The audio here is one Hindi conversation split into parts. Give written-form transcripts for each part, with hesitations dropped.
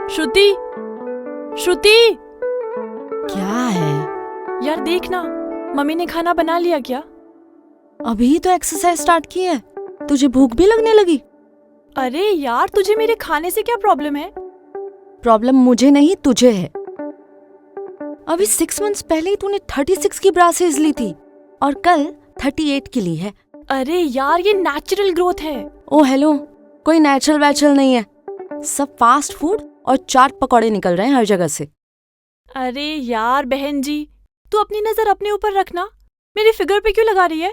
श्रुति, श्रुति, क्या है? यार देख ना, मम्मी ने खाना बना लिया क्या? अभी तो एक्सरसाइज स्टार्ट की है, तुझे भूख भी लगने लगी? अरे यार, तुझे मेरे खाने से क्या प्रॉब्लम है? प्रॉब्लम मुझे नहीं तुझे है। अभी 6 मंथ्स पहले ही तूने 36 की ब्रासेस ली थी और कल 38 की ली है। अरे यार, ये नेचुरल ग्रोथ है। ओ हेलो, कोई नेचुरल वैचुरल नहीं है, सब फास्ट फूड और चाट पकौड़े निकल रहे हैं हर जगह से। अरे यार बहन जी, तू अपनी नजर अपने ऊपर रखना, मेरी फिगर पे क्यों लगा रही है?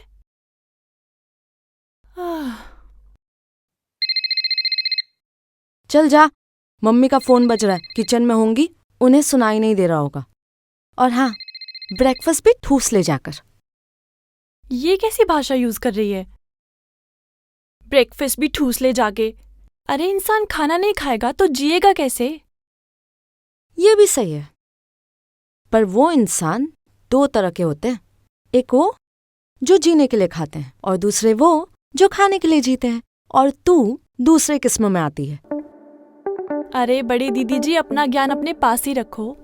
चल जा, मम्मी का फोन बज रहा है, किचन में होंगी, उन्हें सुनाई नहीं दे रहा होगा। और हाँ, ब्रेकफास्ट भी ठूस ले जाकर। ये कैसी भाषा यूज कर रही है? ब्रेकफास्ट भी ठूस ले जाके? अरे इंसान खाना नहीं खाएगा तो जिएगा कैसे? ये भी सही है, पर वो इंसान 2 तरह के होते हैं। एक वो जो जीने के लिए खाते हैं और दूसरे वो जो खाने के लिए जीते हैं। और तू दूसरे किस्म में आती है। अरे बड़ी दीदी जी, अपना ज्ञान अपने पास ही रखो।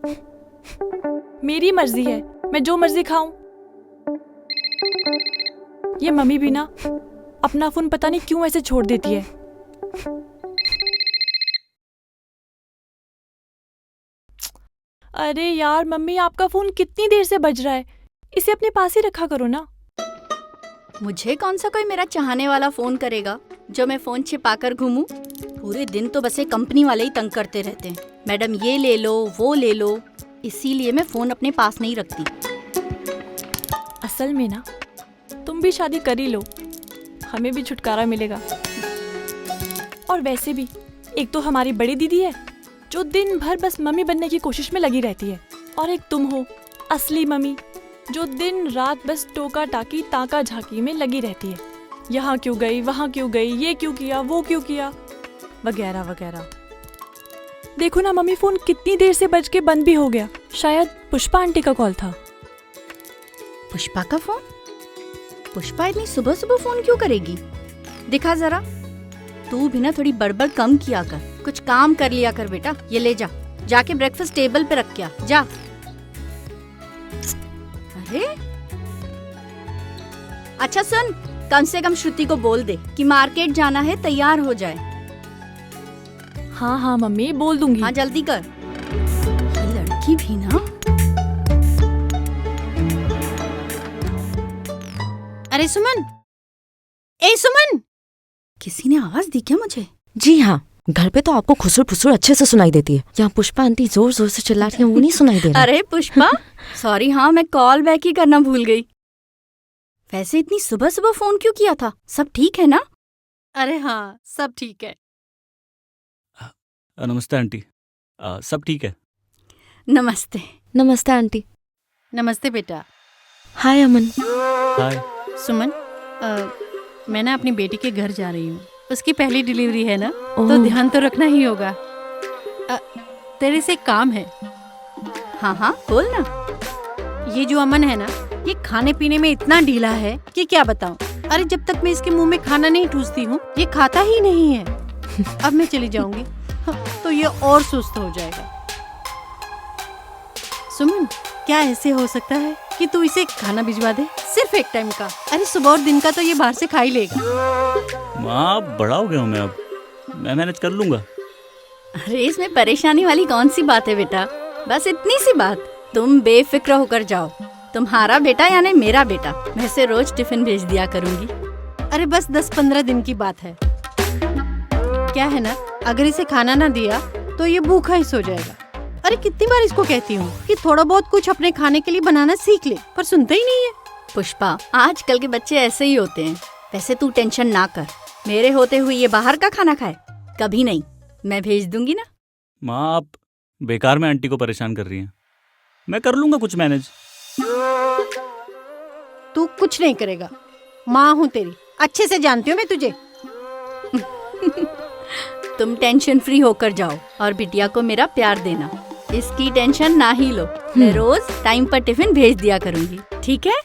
मेरी मर्जी है, मैं जो मर्जी खाऊं। ये मम्मी भी ना अपना फोन पता नहीं क्यों ऐसे छोड़ देती है। अरे यार मम्मी, आपका फोन कितनी देर से बज रहा है, इसे अपने पास ही रखा करो ना। मुझे कौन सा कोई मेरा चाहने वाला फोन करेगा जो मैं फोन छिपाकर घूमूं? पूरे दिन तो बस ये कंपनी वाले ही तंग करते रहते हैं, मैडम ये ले लो वो ले लो, इसीलिए मैं फोन अपने पास नहीं रखती। असल में ना तुम भी शादी कर ही लो, हमें भी छुटकारा मिलेगा। और वैसे भी एक तो हमारी बड़ी दीदी है जो दिन भर बस मम्मी बनने की कोशिश में लगी रहती है, और एक तुम हो असली मम्मी जो दिन रात बस टोका टाकी ताका झाकी में लगी रहती है। यहाँ क्यों गई, वहाँ क्यों गई, ये क्यों किया, वो क्यों किया, वगैरह वगैरह। देखो ना मम्मी, फोन कितनी देर से बज के बंद भी हो गया। शायद पुष्पा आंटी का कॉल था। पुष्पा का फोन? पुष्पा इतनी सुबह सुबह फोन क्यों करेगी? दिखा जरा, तू भी ना थोड़ी बड़बड़ कम किया कर, कुछ काम कर लिया कर बेटा। ये ले जा, जाके ब्रेकफास्ट टेबल पे रख के आ, जा। अरे अच्छा सुन, कम से कम श्रुति को बोल दे कि मार्केट जाना है, तैयार हो जाए। हाँ हाँ मम्मी, बोल दूंगी। हाँ जल्दी कर। ये लड़की भी ना। अरे सुमन, ए सुमन, किसी ने आवाज दी क्या मुझे? जी हाँ, घर पे तो आपको खुसुर फुसुर अच्छे से सुनाई देती है, यहाँ पुष्पा आंटी जोर जोर से चिल्ला रही है, वो नहीं सुनाई दे रहा। अरे पुष्पा, सॉरी, हाँ मैं कॉल बैक ही करना भूल गई। वैसे इतनी सुबह सुबह फोन क्यों किया था? सब ठीक है ना? अरे हाँ, सब ठीक है। नमस्ते आंटी, सब ठीक है? नमस्ते। नमस्ते आंटी। नमस्ते बेटा। हाय अमन। हाय। सुमन, मैं ना अपनी बेटी के घर जा रही हूँ, उसकी पहली डिलीवरी है ना, ओह। तो ध्यान तो रखना ही होगा। तेरे से एक काम है। हाँ हाँ बोल ना। ये जो अमन है ना, ये खाने पीने में इतना ढीला है कि क्या बताऊं। अरे जब तक मैं इसके मुंह में खाना नहीं ठूसती हूँ, ये खाता ही नहीं है। अब मैं चली जाऊंगी तो ये और सुस्त हो जाएगा। सुमन, क्या ऐसे हो सकता है कि तू इसे खाना भिजवा दे, सिर्फ एक टाइम का? अरे सुबह और दिन का तो ये बाहर से खा ही लेगा। माँ, बड़ा हो गया हूँ मैं, अब मैं मैनेज कर लूंगा। अरे इसमें परेशानी वाली कौन सी बात है बेटा, बस इतनी सी बात, तुम बेफिक्र होकर जाओ। तुम्हारा बेटा यानी मेरा बेटा, मैं इसे रोज टिफिन भेज दिया करूंगी। अरे बस 10-15 दिन की बात है। क्या है ना, अगर इसे खाना ना दिया तो ये भूखा ही सो जाएगा। अरे कितनी बार इसको कहती हूँ कि थोड़ा बहुत कुछ अपने खाने के लिए बनाना सीख ले, पर सुनता ही नहीं है। पुष्पा, आजकल के बच्चे ऐसे ही होते हैं। वैसे तू टेंशन ना कर, मेरे होते हुए ये बाहर का खाना खाए कभी नहीं, मैं भेज दूंगी ना। माँ, आप बेकार में आंटी को परेशान कर रही हैं, मैं कर लूंगा कुछ मैनेज। तू कुछ नहीं करेगा, माँ हूँ तेरी, अच्छे से जानती हूँ मैं तुझे। तुम टेंशन फ्री होकर जाओ और बिटिया को मेरा प्यार देना, इसकी टेंशन ना ही लो। मैं रोज टाइम पर टिफिन भेज दिया करूंगी, ठीक है?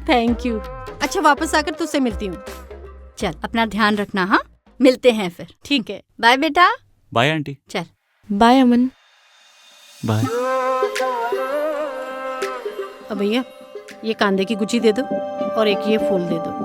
Thank you. अच्छा, वापस आकर तुझसे मिलती हूँ। चल अपना ध्यान रखना। हाँ, मिलते हैं फिर। ठीक है, बाय बेटा। Bye aunty. चल बाय अमन। बाय। अब भैया ये कांदे की गुची दे दो और एक ये फूल दे दो।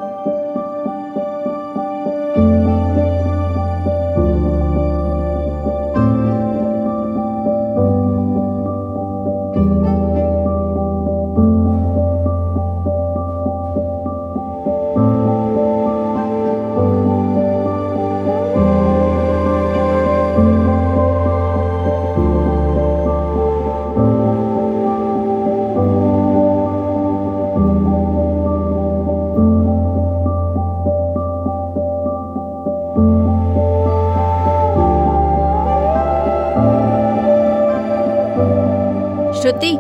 श्रुति,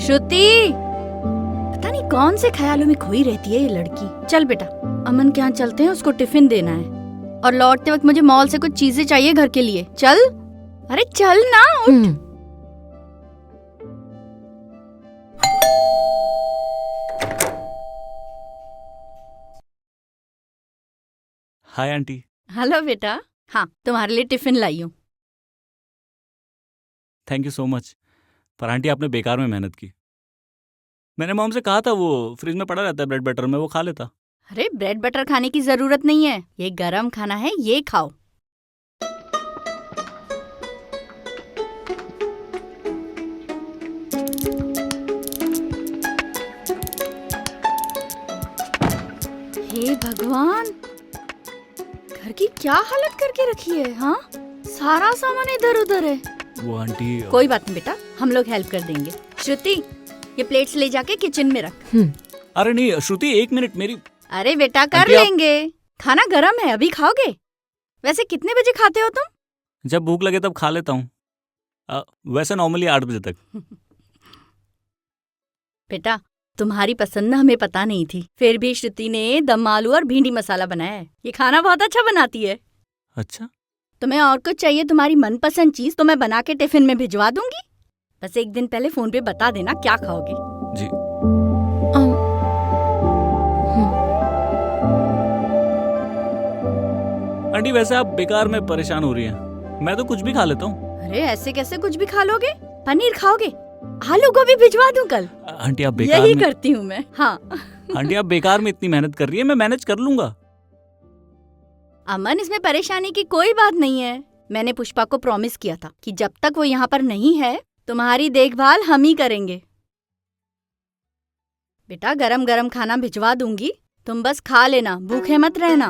श्रुति, पता नहीं कौन से ख्यालों में खोई रहती है ये लड़की। चल बेटा, अमन के यहाँ चलते हैं, उसको टिफिन देना है और लौटते वक्त मुझे मॉल से कुछ चीजें चाहिए घर के लिए। चल, अरे चल ना, उठ। Hi aunty. हेलो बेटा। हाँ, तुम्हारे लिए टिफिन लाई हूँ। Thank you so much. पर आंटी आपने बेकार में मेहनत की। मैंने मॉम से कहा था वो फ्रिज में पड़ा रहता है ब्रेड बटर में, वो खा लेता। अरे ब्रेड बटर खाने की जरूरत नहीं है, ये गरम खाना है, ये खाओ। हे भगवान, घर की क्या हालत करके रखी है। हाँ, सारा सामान इधर उधर है। वो आंटी कोई बात नहीं बेटा, हम लोग हेल्प कर देंगे। श्रुति, ये प्लेट्स ले जाके किचन में रख। अरे नहीं श्रुति, 1 मिनट मेरी। अरे बेटा कर आंटी, लेंगे, खाना गरम है, अभी खाओगे? वैसे कितने बजे खाते हो तुम? जब भूख लगे तब खा लेता हूँ। वैसे नॉर्मली 8 बजे तक। बेटा तुम्हारी पसंद हमें पता नहीं थी, फिर भी श्रुति ने दम आलू और भिंडी मसाला बनाया है। ये खाना बहुत अच्छा बनाती है। अच्छा, तुम्हें और कुछ चाहिए, तुम्हारी मनपसंद चीज तो मैं बना के टिफिन में भिजवा दूंगी। बस एक दिन पहले फोन पे बता देना क्या खाओगे। जी। आंटी वैसे आप बेकार में परेशान हो रही हैं, मैं तो कुछ भी खा लेता हूँ। अरे ऐसे कैसे कुछ भी खा लोगे? पनीर खाओगे? आलू गोभी भिजवा दूं कल? आंटी आप बेकार यही में करती हूँ मैं। हाँ। आंटी आप बेकार में इतनी मेहनत कर रही है, मैं मैनेज कर लूंगा। अमन, इसमें परेशानी की कोई बात नहीं है। मैंने पुष्पा को प्रॉमिस किया था कि जब तक वो यहाँ पर नहीं है तुम्हारी देखभाल हम ही करेंगे। बेटा गरम गरम खाना भिजवा दूंगी, तुम बस खा लेना, भूखे मत रहना।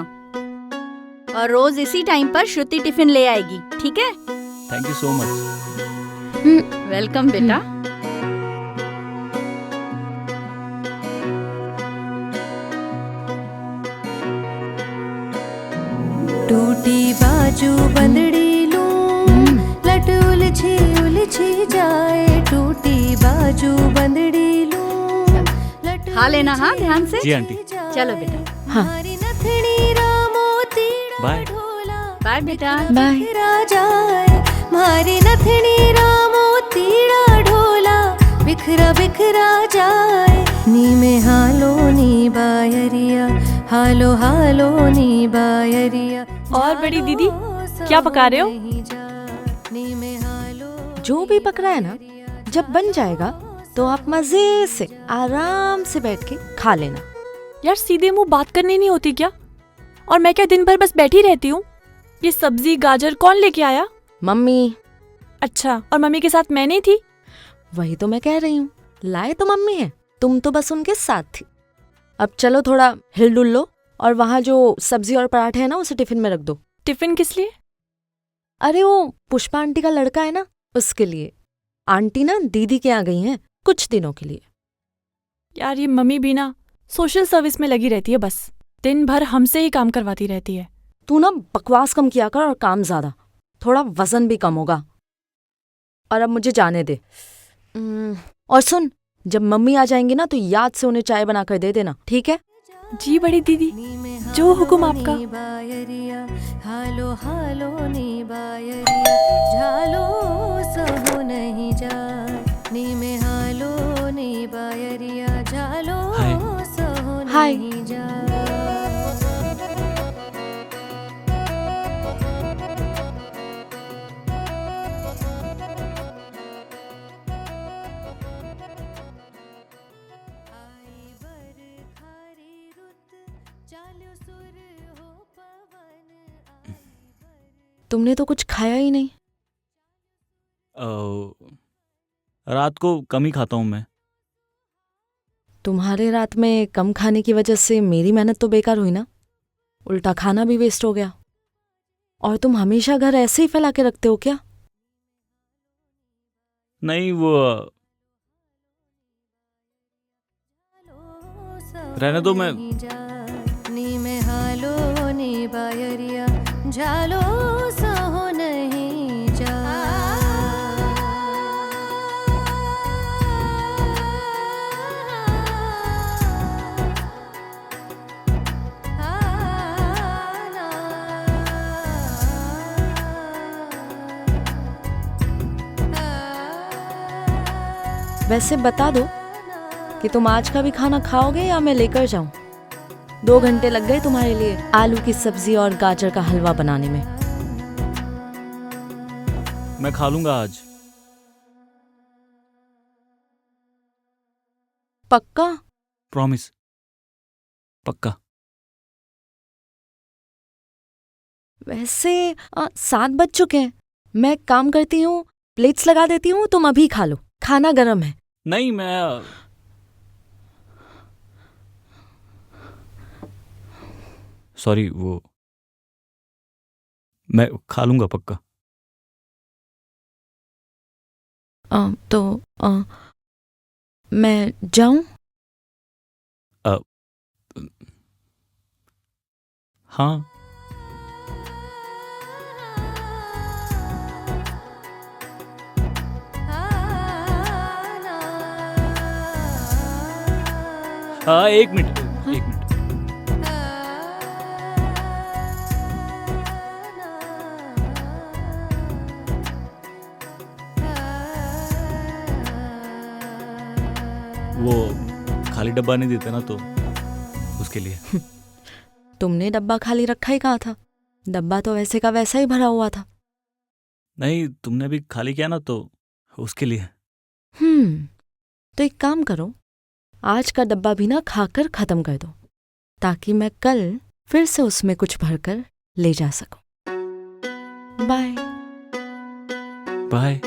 और रोज इसी टाइम पर श्रुति टिफिन ले आएगी, ठीक है? Thank you so much. Welcome बेटा। टूटी बाजू बंदड़ी लूं, लट उलझी उलझी जाए। टूटी बाजू बंदड़ी लूं, लट खा लेना हाँ ध्यान से। जी आंटी। चलो बेटा। हाँ। हमारी नथनी रामो तीड़ा बाय। ढोला बाय बेटा। बाय। बिखरा जाए। मारी नथनी रामो तीड़ा ढोला बिखरा बिखरा जाए। नी में हालो नी बायरिया, हालो हालो नी बायरिया। और बड़ी दीदी, क्या पका रहे हो? नी में हालो जो भी पक रहा है ना, जब बन जाएगा तो आप मजे से आराम से बैठ के खा लेना। यार सीधे मुंह बात करनी नहीं होती क्या? और मैं क्या दिन भर बस बैठी रहती हूँ? ये सब्जी गाजर कौन लेके आया? मम्मी। अच्छा, और मम्मी के साथ मैं नहीं थी? वही तो मैं कह रही हूँ, लाए तो मम्मी है, तुम तो बस उनके साथ थी। अब चलो थोड़ा हिल डुल लो और वहाँ जो सब्जी और पराठे है ना उसे टिफिन में रख दो। टिफिन किस लिए? अरे वो पुष्पा आंटी का लड़का है ना, उसके लिए। आंटी ना दीदी के यहाँ गई हैं कुछ दिनों के लिए। यार ये मम्मी भी ना सोशल सर्विस में लगी रहती है, बस दिन भर हमसे ही काम करवाती रहती है। तू ना बकवास कम किया कर और काम ज्यादा, थोड़ा वजन भी कम होगा। और अब मुझे जाने दे। और सुन, जब मम्मी आ जाएंगी ना तो याद से उन्हें चाय बनाकर दे देना, ठीक है? जी बड़ी दीदी, जो हुक्म आपका। बायरिया, हालो हालो नी बायरिया, झालो सहो नहीं जाए। नी में हालो नी बायरिया, झालो हाय। सहो हाय। नहीं जाए। तुमने तो कुछ खाया ही नहीं। रात को कम ही खाता हूँ मैं। तुम्हारे रात में कम खाने की वजह से मेरी मेहनत तो बेकार हुई ना, उल्टा खाना भी वेस्ट हो गया। और तुम हमेशा घर ऐसे ही फैला के रखते हो क्या? नहीं, वो रहने दो, मैं नी में हालो नी बायरिया झालो सहो नहीं जा। वैसे बता दो कि तुम आज का भी खाना खाओगे या मैं लेकर जाऊं? 2 घंटे लग गए तुम्हारे लिए आलू की सब्जी और गाजर का हलवा बनाने में। मैं खा लूंगा आज। पक्का? प्रॉमिस, पक्का। वैसे 7 बज चुके हैं। मैं एक काम करती हूँ, प्लेट्स लगा देती हूँ, तुम अभी खा लो, खाना गर्म है। नहीं, मैं सॉरी, वो मैं खा लूंगा पक्का। तो मैं जाऊं? हाँ, हाँ, 1 मिनट, 1 मिनट। वो खाली डब्बा नहीं देते ना, तो उसके लिए। तुमने डब्बा खाली रखा ही कहा था? डब्बा तो वैसे का वैसा ही भरा हुआ था। नहीं, तुमने भी खाली किया ना, तो उसके लिए। तो एक काम करो, आज का डब्बा भी ना खाकर खत्म कर दो, ताकि मैं कल फिर से उसमें कुछ भरकर ले जा सकूं। बाय। बाय।